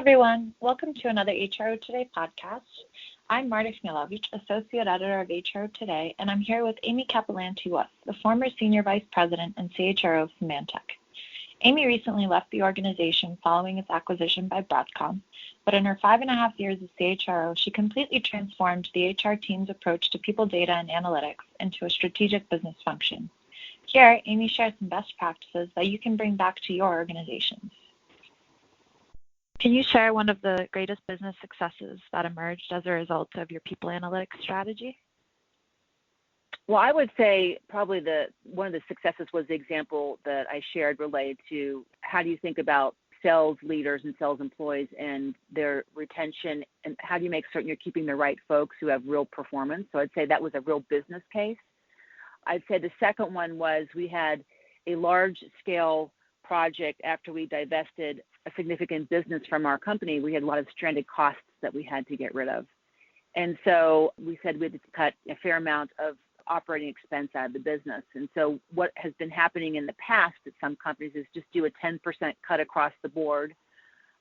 everyone. Welcome to another HRO Today podcast. I'm Marta Chmielewicz, Associate Editor of HRO Today, and I'm here with Amy Cappellanti-Wolf, the former Senior Vice President and CHRO of Symantec. Amy recently left the organization following its acquisition by Broadcom, but in her 5.5 years as CHRO, she completely transformed the HR team's approach to people data and analytics into a strategic business function. Here, Amy shares some best practices that you can bring back to your organizations. Can you share one of the greatest business successes that emerged as a result of your people analytics strategy? Well, I would say probably one of the successes was the example that I shared related to how do you think about sales leaders and sales employees and their retention, and how do you make certain you're keeping the right folks who have real performance. So I'd say that was a real business case. I'd say the second one was we had a large-scale project after we divested a significant business from our company. We had a lot of stranded costs that we had to get rid of. And so we said we had to cut a fair amount of operating expense out of the business. And so what has been happening in the past at some companies is just do a 10% cut across the board.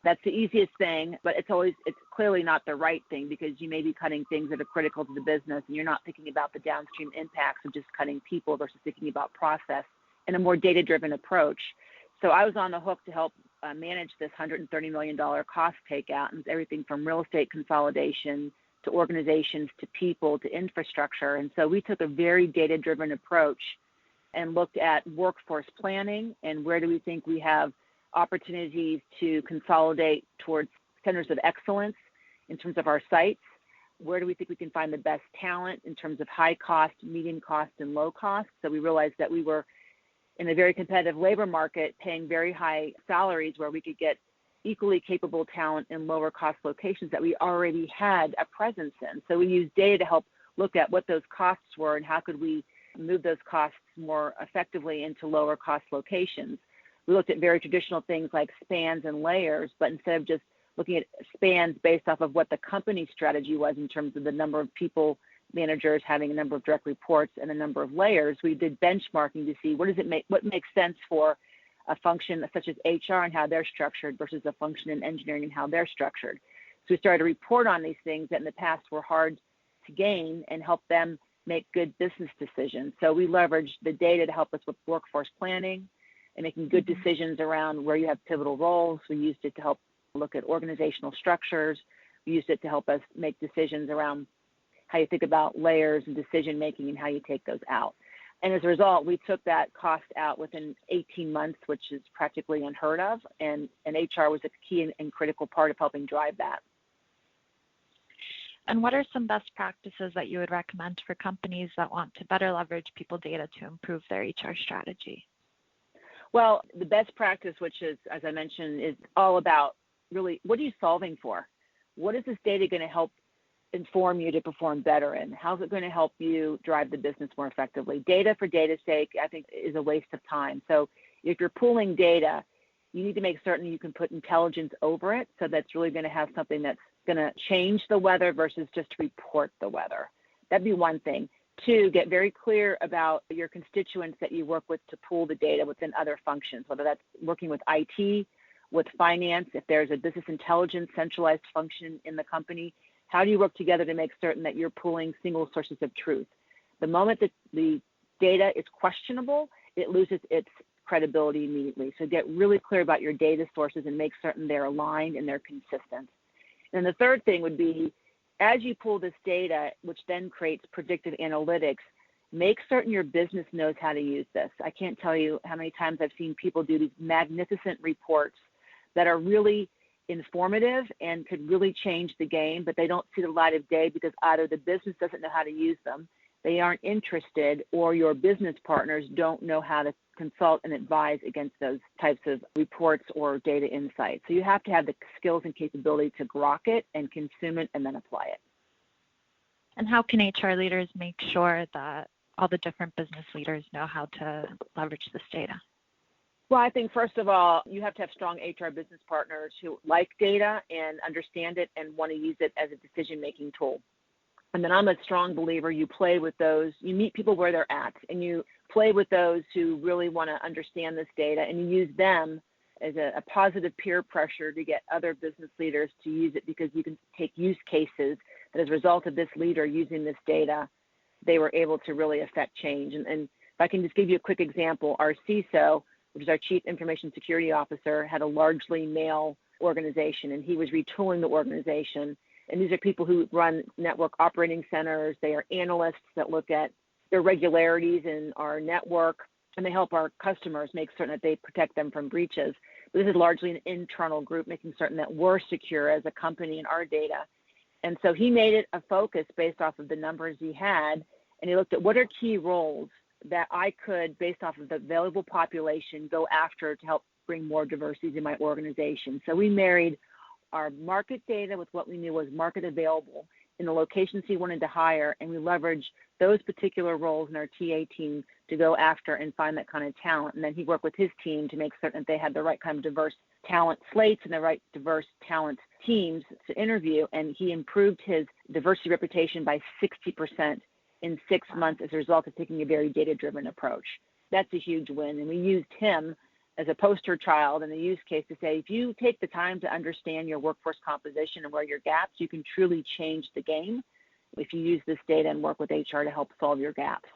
That's the easiest thing, but it's clearly not the right thing, because you may be cutting things that are critical to the business and you're not thinking about the downstream impacts of just cutting people versus thinking about process and a more data-driven approach. So I was on the hook to help manage this $130 million cost takeout, and it's everything from real estate consolidation to organizations to people to infrastructure. And so we took a very data-driven approach and looked at workforce planning and where do we think we have opportunities to consolidate towards centers of excellence in terms of our sites. Where do we think we can find the best talent in terms of high cost, medium cost, and low cost? So we realized that we were in a very competitive labor market paying very high salaries where we could get equally capable talent in lower cost locations that we already had a presence in. So we used data to help look at what those costs were and how could we move those costs more effectively into lower cost locations. We looked at very traditional things like spans and layers, but instead of just looking at spans based off of what the company strategy was in terms of the number of people managers having a number of direct reports and a number of layers, we did benchmarking to see what makes sense for a function such as HR and how they're structured versus a function in engineering and how they're structured. So we started to report on these things that in the past were hard to gain and help them make good business decisions. So we leveraged the data to help us with workforce planning and making good decisions around where you have pivotal roles. We used it to help look at organizational structures. We used it to help us make decisions around how you think about layers and decision-making and how you take those out. And as a result, we took that cost out within 18 months, which is practically unheard of, and HR was a key and critical part of helping drive that. And what are some best practices that you would recommend for companies that want to better leverage people data to improve their HR strategy? Well, the best practice, which is, as I mentioned, is all about really what are you solving for? What is this data going to help inform you to perform better in? How's it going to help you drive the business more effectively? Data for data's sake, I think, is a waste of time. So if you're pooling data, you need to make certain you can put intelligence over it, so that's really going to have something that's going to change the weather versus just report the weather. That'd be one thing. Two, get very clear about your constituents that you work with to pool the data within other functions, whether that's working with IT, with finance, if there's a business intelligence centralized function in the company. How do you work together to make certain that you're pulling single sources of truth? The moment that the data is questionable, it loses its credibility immediately. So get really clear about your data sources and make certain they're aligned and they're consistent. And the third thing would be, as you pull this data, which then creates predictive analytics, make certain your business knows how to use this. I can't tell you how many times I've seen people do these magnificent reports that are really informative and could really change the game, but they don't see the light of day because either the business doesn't know how to use them, they aren't interested, or your business partners don't know how to consult and advise against those types of reports or data insights. So you have to have the skills and capability to grok it and consume it and then apply it. And how can HR leaders make sure that all the different business leaders know how to leverage this data? Well, I think first of all, you have to have strong HR business partners who like data and understand it and want to use it as a decision-making tool. And then I'm a strong believer you play with those, you meet people where they're at, and you play with those who really want to understand this data, and you use them as a positive peer pressure to get other business leaders to use it, because you can take use cases that as a result of this leader using this data, they were able to really affect change. And if I can just give you a quick example, our CISO, which is our Chief Information Security Officer, had a largely male organization, and he was retooling the organization. And these are people who run network operating centers. They are analysts that look at irregularities in our network, and they help our customers make certain that they protect them from breaches. But this is largely an internal group, making certain that we're secure as a company in our data. And so he made it a focus based off of the numbers he had, and he looked at what are key roles that I could, based off of the available population, go after to help bring more diversity to my organization. So we married our market data with what we knew was market available in the locations he wanted to hire, and we leveraged those particular roles in our TA team to go after and find that kind of talent. And then he worked with his team to make certain that they had the right kind of diverse talent slates and the right diverse talent teams to interview, and he improved his diversity reputation by 60% in 6 months as a result of taking a very data-driven approach. That's a huge win, and we used him as a poster child in the use case to say, if you take the time to understand your workforce composition and where your gaps, you can truly change the game if you use this data and work with HR to help solve your gaps.